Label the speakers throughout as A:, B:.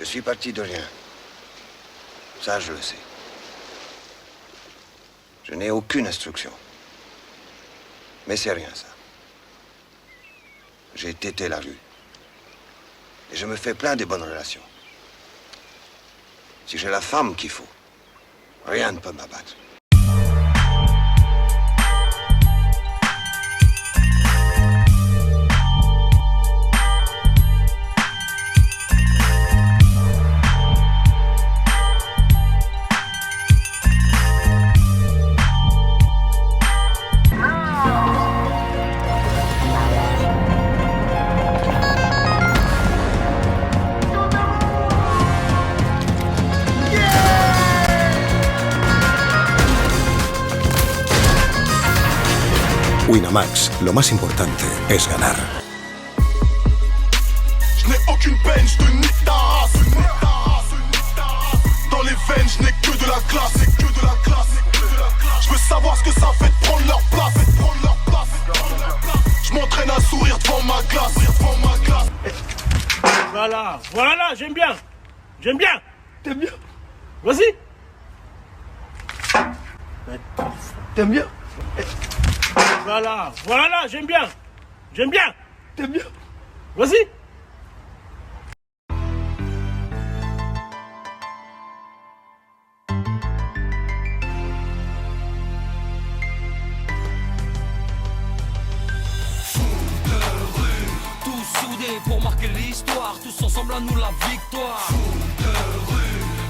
A: suis parti de rien. Ça, je le sais. Je n'ai aucune instruction. Mais c'est rien, ça. J'ai tété la rue. Et je me fais plein de bonnes relations. Si j'ai la femme qu'il faut, rien ne peut m'abattre.
B: Winamax, lo más importante es ganar.
C: Je n'ai aucune peine, je te nique ta race. Dans les veines, je n'ai que de la classe. Je veux savoir ce que ça fait de prendre leur place. Je m'entraîne à sourire devant ma glace.
D: Voilà, voilà, j'aime bien. J'aime bien.
C: T'aimes bien?
D: Vas-y.
C: T'aimes bien?
D: Voilà, voilà, j'aime bien. J'aime bien.
C: T'aimes bien?
D: Vas-y.
E: Tous soudés pour marquer l'histoire, tous ensemble à nous la victoire.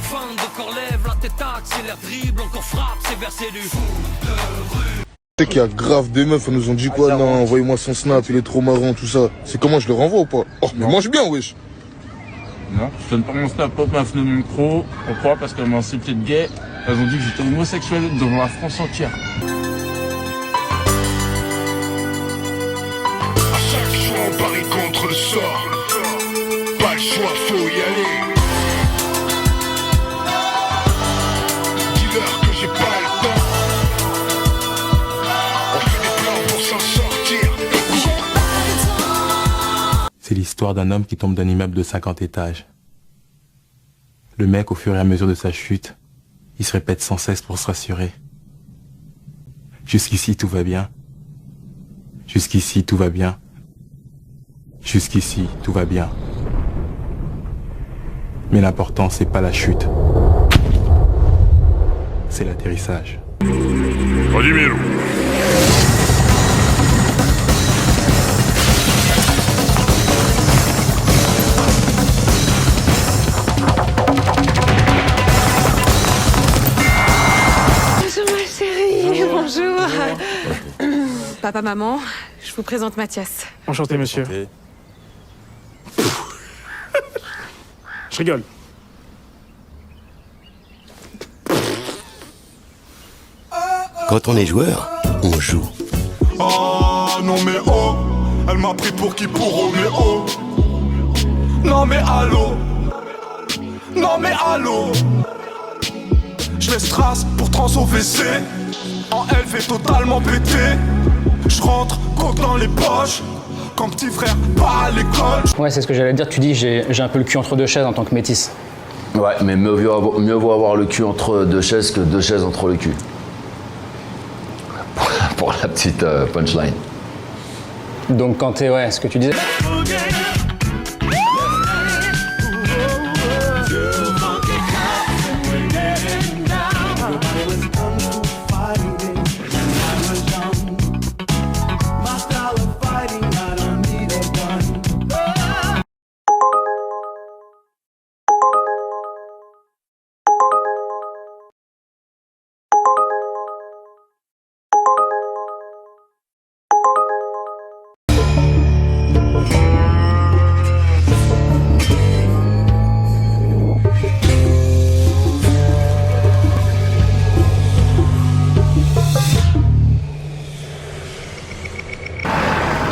E: Fin de corps lève, la tête accélère, dribble, encore frappe, c'est versé du
F: Tu sais qu'il y a grave des meufs, elles nous ont dit quoi? Non, envoyez-moi son snap, il est trop marrant, tout ça. C'est comment, je le renvoie ou pas? Oh, mais mange bien, wesh.
G: Non, je donne pas mon snap, hop, m'a fait mon micro. Pourquoi? Parce qu'elles m'ont insulté de gay. Elles ont dit que j'étais homosexuel devant la France entière.
C: À chaque fois on parie contre le sort. Pas le choix, faut y aller. Dis-leur que j'ai pas le temps. On fait des plans pour s'en sortir.
H: C'est l'histoire d'un homme qui tombe d'un immeuble de 50 étages. Le mec, au fur et à mesure de sa chute, il se répète sans cesse pour se rassurer. Jusqu'ici, tout va bien. Jusqu'ici, tout va bien. Jusqu'ici, tout va bien. Mais l'important, c'est pas la chute. C'est l'atterrissage.
C: Vladimir.
I: Bonjour ma chérie, bonjour. Papa, maman, je vous présente Mathias.
D: Enchanté, monsieur. Je rigole.
B: Quand on est joueur, on joue.
C: Oh non mais oh, elle m'a pris pour qui pour Roméo. Non mais allô, non mais allô. Je laisse trace pour trans au WC. En elle fait totalement péter. Je rentre coke dans les poches. Quand petit frère pas à l'école.
J: Ouais, c'est ce que j'allais dire. Tu dis j'ai un peu le cul entre deux chaises en tant que métisse.
K: Ouais, mais mieux vaut avoir le cul entre deux chaises que deux chaises entre le cul. Pour la petite punchline.
J: Donc quand t'es, ouais, ce que tu disais.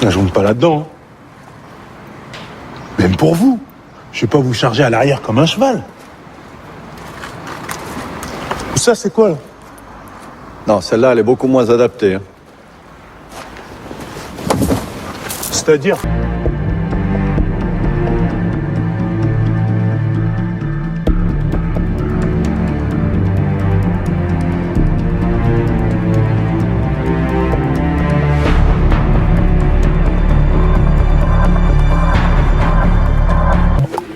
L: Je monte pas là-dedans. Même pour vous. Je vais pas vous charger à l'arrière comme un cheval. Ça, c'est quoi, là?
M: Non, celle-là, elle est beaucoup moins adaptée.
L: C'est-à-dire?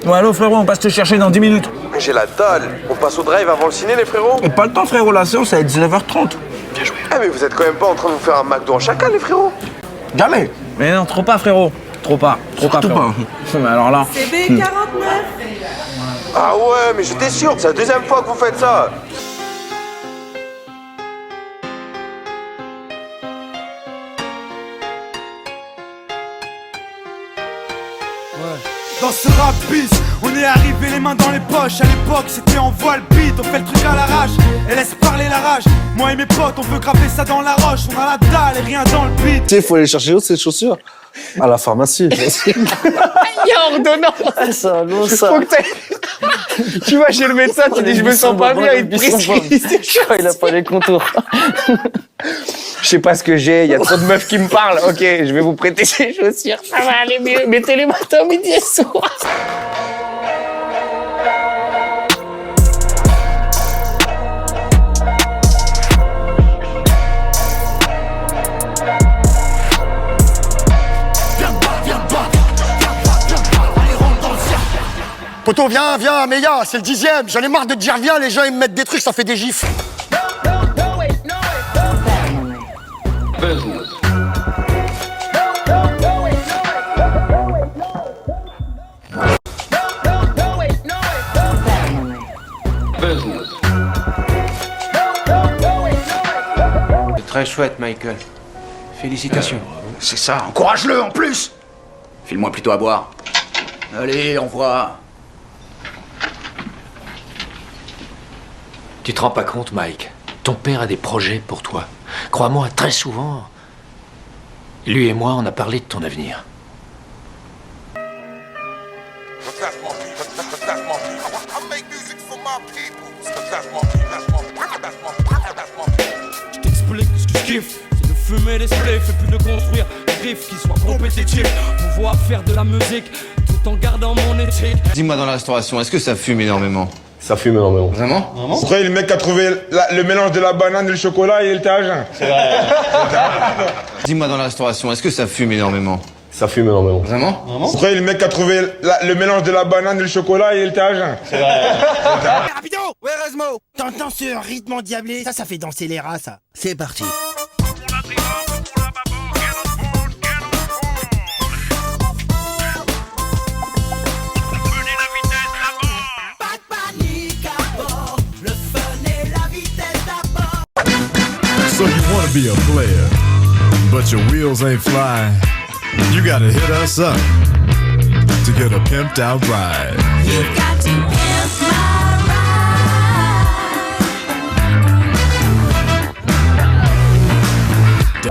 N: Bon, allô frérot, on passe te chercher dans 10 minutes.
O: J'ai la dalle. On passe au drive avant le ciné, les frérots?
N: Pas le temps, frérot, la séance, c'est à 19h30.
O: Bien joué. Ah, mais vous êtes quand même pas en train de vous faire un McDo en chacun, les frérots?
N: Jamais. Mais non, trop pas, frérot. Trop pas, frérot. Mais alors là...
I: CB49.
O: Ah ouais, mais j'étais sûr. C'est la deuxième fois que vous faites ça.
C: Dans ce rap bis, on est arrivé les mains dans les poches. À l'époque c'était en voile beat, on fait le truc à l'arrache et laisse parler la rage. Moi et mes potes on veut graver ça dans la roche. On a la dalle et rien dans le beat.
M: Tu sais, faut aller chercher où ces chaussures? À la pharmacie.
P: Il y a ordonnance.
M: Ça, non, ça.
P: Faut que tu vois, chez le médecin, tu dis je me sens pas bien, il te prescrit.
M: Il a pas les contours.
P: Je sais pas ce que j'ai, il y a trop de meufs qui me parlent. Ok, je vais vous prêter ces chaussures, ça va aller mieux. Mettez-les matin, midi et soir.
Q: Poto, viens, Meya, c'est le 10e. J'en ai marre de te dire viens, les gens ils me mettent des trucs, ça fait des gifs.
R: C'est très chouette, Michael. Félicitations.
Q: C'est ça, encourage-le en plus.
R: File-moi plutôt à boire. Allez, on voit. Tu te rends pas compte, Mike? Ton père a des projets pour toi. Crois-moi, très souvent, lui et moi, on a parlé de ton avenir.
E: Je t'explique ce que je kiffe. C'est de fumer les spliffs et puis de construire des riffs qui soient compétitifs. Pouvoir faire de la musique tout en gardant mon éthique.
S: Dis-moi, dans la restauration, est-ce que ça fume énormément?
M: Ça fume énormément.
S: Vraiment?
G: Après, le mec a trouvé le mélange de la banane et le chocolat et il était à jeun.
S: C'est vrai. Dis-moi, dans la restauration, est-ce que ça fume énormément?
M: Ça fume énormément.
S: Vraiment?
G: Après, le mec a trouvé le mélange de la banane et le chocolat et il était à jeun.
M: C'est vrai.
Q: Rapido! Ouais, Resmo! T'entends ce rythme endiablé? Ça fait danser les rats, ça. C'est parti.
T: So you wanna be a player, but your wheels ain't flying. You gotta hit us up to get a pimped out ride. You got to pimp my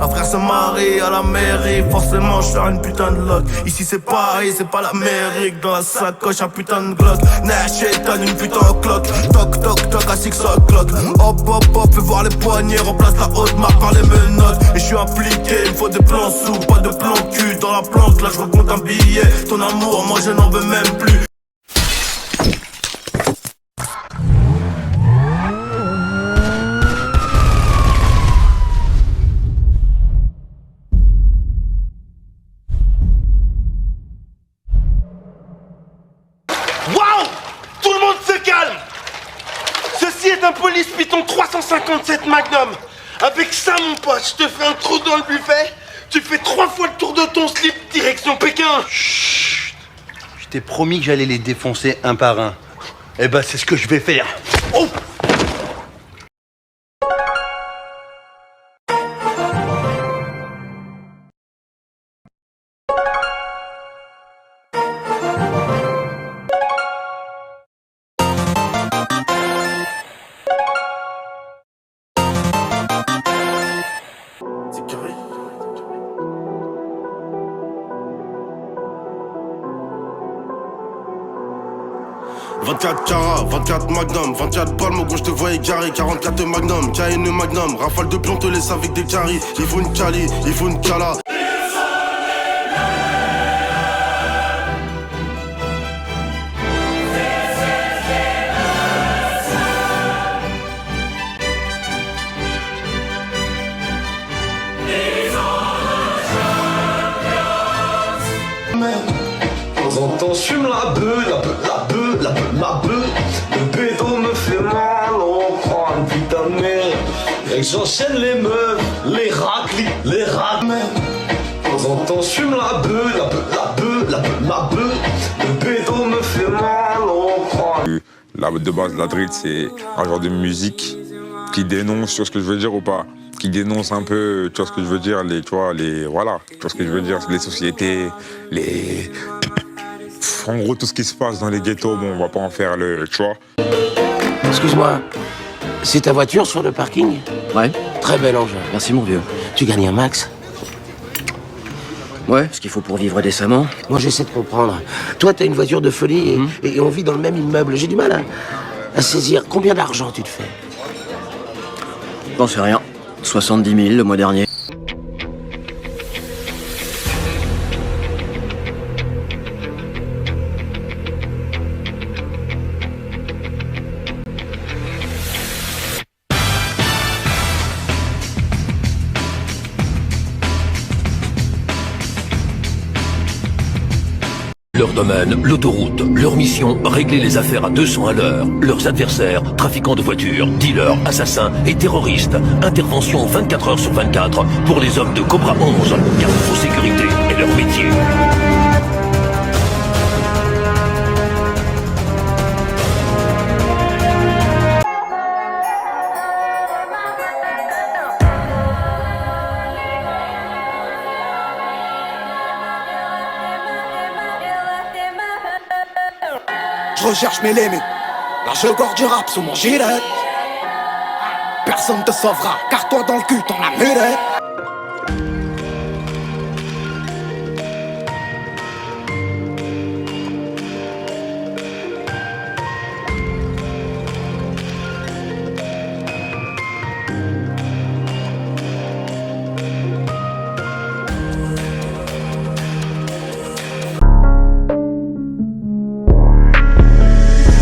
C: Un frère se marie à la mairie, forcément je suis une putain de loc. Ici c'est pareil, c'est pas l'Amérique. Dans la sacoche un putain de Glock. Nash étonne une putain de cloque. Toc toc toc à 6 o'clock. Hop hop hop, fais voir les poignets. Remplace la haute marque par les menottes. Et je suis impliqué, il me faut des plans sous, pas de plan cul. Dans la planque là je recompte un billet. Ton amour moi je n'en veux même plus.
Q: Un police Python 357 Magnum. Avec ça mon pote, je te fais un trou dans le buffet. Tu fais 3 fois le tour de ton slip direction Pékin.
U: Chut. Je t'ai promis que j'allais les défoncer un par un. Eh ben c'est ce que je vais faire. Oh!
C: « 24 carats, 24 magnum, 24 balles, mon gars, je te voyais garé, 44 magnum, KN magnum, rafale de plomb, te laisse avec des caries, il faut une cali, il faut une cala. temps en temps, je fume la beuh, la beuh. Le bédo me fait mal, on prend une putain de merde. Et que j'enchaîne les meufs, les raclis, les racments. De temps en temps, je fume la beuh, la beuh. Le bédo me fait mal, on prend.
A: De base, la drill, c'est un genre de musique qui dénonce, tu vois ce que je veux dire ou pas? Qui dénonce un peu, tu vois ce que je veux dire, voilà, tu vois ce que je veux dire, les sociétés, en gros, tout ce qui se passe dans les ghettos, bon, on va pas en faire tu vois.
B: Excuse-moi, c'est ta voiture sur le parking?
R: Ouais.
B: Très bel engin.
R: Merci mon vieux.
B: Tu gagnes un max?
R: Ouais, ce qu'il faut pour vivre décemment.
B: Moi, j'essaie de comprendre. Toi, t'as une voiture de folie et on vit dans le même immeuble. J'ai du mal à saisir. Combien d'argent tu te fais?
R: J'en sais rien. 70 000 le mois dernier.
V: Leur domaine, l'autoroute. Leur mission, régler les affaires à 200 à l'heure. Leurs adversaires, trafiquants de voitures, dealers, assassins et terroristes. Intervention 24 heures sur 24 pour les hommes de Cobra 11. Car vos sécurité est leur métier.
C: Je recherche mes limites, là je gorge du rap sous mon gilet. Personne te sauvera, car toi dans le cul t'en as mulet.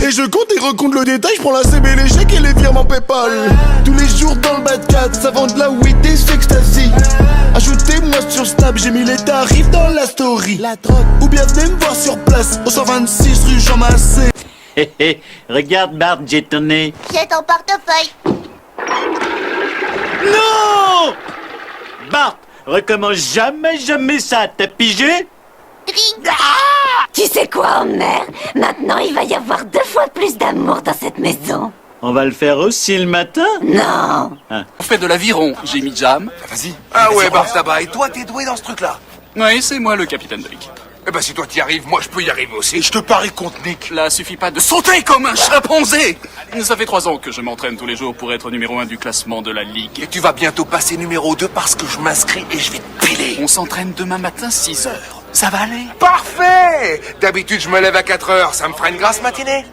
F: Et je compte et recompte le détail, je prends la CB, les chèques et les virements Paypal. Tous les jours dans le bad cat, ça vend de la weed et du ecstasy. Ajoutez-moi sur Snap, j'ai mis les tarifs dans la story. La drogue, ou bien venez me voir sur place, au 126 rue Jean Massé.
W: Hé hé, regarde Bart, j'ai tourné.
X: J'ai ton portefeuille.
W: Non Bart, recommence jamais ça, t'as pigé?
X: Tu sais quoi, Homer? Maintenant, il va y avoir 2 fois plus d'amour dans cette maison.
W: On va le faire aussi le matin?
X: Non.
Y: On fait de l'aviron, j'ai mis Jam.
O: Vas-y. Ah ouais, Bart Tabac, et toi, t'es doué dans ce truc-là?
Y: Oui, c'est moi le capitaine de l'équipe.
O: Eh ben, si toi t'y arrives, moi je peux y arriver aussi. Je te parie contre Nick.
Y: Là, suffit pas de sauter comme un chimpanzé. Ça fait 3 ans que je m'entraîne tous les jours pour être numéro 1 du classement de la Ligue.
O: Et tu vas bientôt passer numéro 2 parce que je m'inscris et je vais te piler.
Y: On s'entraîne demain matin 6 heures. Ça va aller?
O: Parfait! D'habitude, je me lève à 4 heures, ça me fera une grasse matinée.